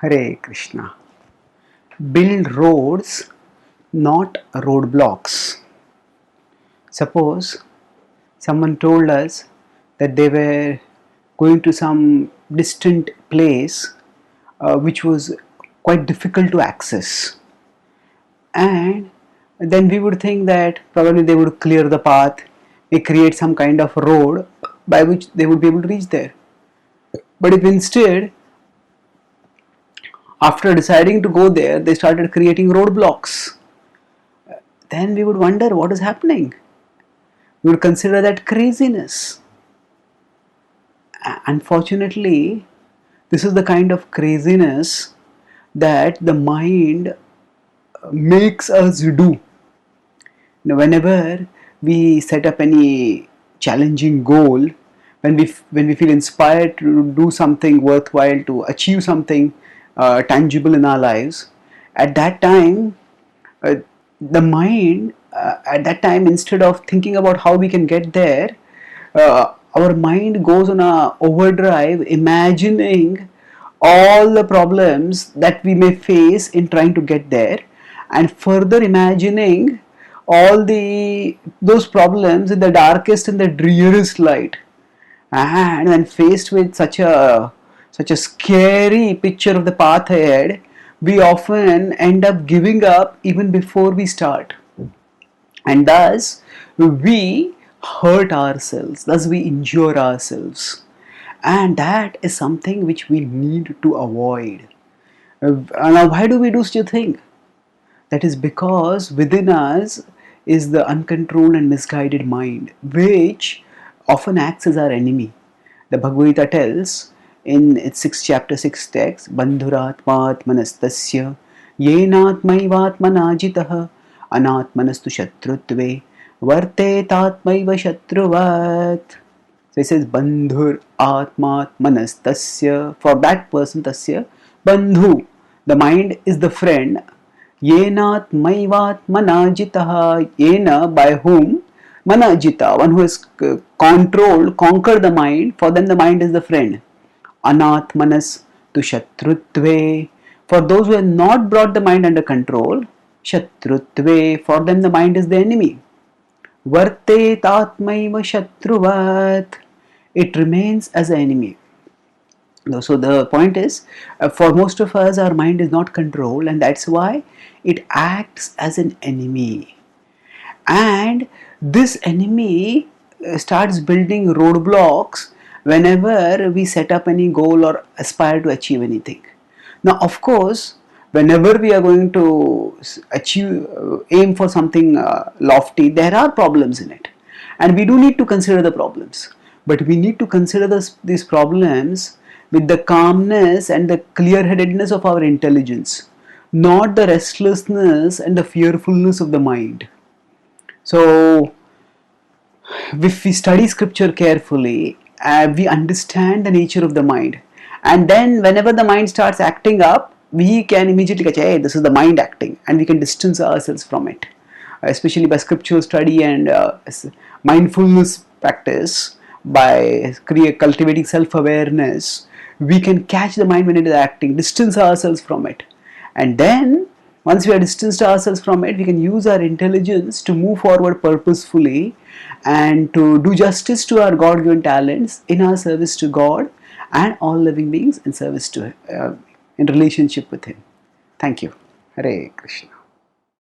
Hare Krishna. Build roads, not roadblocks. Suppose someone told us that they were going to some distant place which was quite difficult to access, and then we would think that probably they would clear the path, they create some kind of road by which they would be able to reach there. But if instead, after deciding to go there, they started creating roadblocks, then we would wonder what is happening. We would consider that craziness. Unfortunately, this is the kind of craziness that the mind makes us do. Whenever we set up any challenging goal, when we feel inspired to do something worthwhile, to achieve something tangible in our lives, at that time, the mind, at that time, instead of thinking about how we can get there, our mind goes on a overdrive, imagining all the problems that we may face in trying to get there, and further imagining all those problems in the darkest and the dreariest light. And when faced with such a scary picture of the path ahead, we often end up giving up even before we start, and thus we hurt ourselves, thus we injure ourselves, and that is something which we need to avoid. Now, why do we do such a thing? That is because within us is the uncontrolled and misguided mind, which often acts as our enemy. The Bhagavad-gita tells in its 6th chapter, 6th text, Bandhuratmatmanastasya yenatmaivatmanajitah anatmanastu shatrutve vartetatmaiva shatruvat. So it says Bandhur Atmatmanastasya. For that person, Tasya, Bandhu, the mind is the friend. Yenat maivat manajitaha. Yena, by whom? Manajita, one who has conquered the mind. For them the mind is the friend. Anatmanas tu shatrutve. For those who have not brought the mind under control, shatrutve, for them the mind is the enemy. Varte tatmaiva shatruvat. It remains as an enemy. So the point is, for most of us, our mind is not controlled, and that's why it acts as an enemy. And this enemy starts building roadblocks whenever we set up any goal or aspire to achieve anything. Now, of course, whenever we are going to aim for something lofty, there are problems in it, and we do need to consider the problems. But we need to consider these problems with the calmness and the clear-headedness of our intelligence, not the restlessness and the fearfulness of the mind. So, if we study scripture carefully, we understand the nature of the mind, and then whenever the mind starts acting up, we can immediately catch, hey, this is the mind acting, and we can distance ourselves from it. Especially by scriptural study and mindfulness practice, by cultivating self-awareness, we can catch the mind when it is acting, distance ourselves from it, and then once we are distanced ourselves from it, we can use our intelligence to move forward purposefully and to do justice to our God-given talents in our service to God and all living beings in service to in relationship with Him. Thank you. Hare Krishna.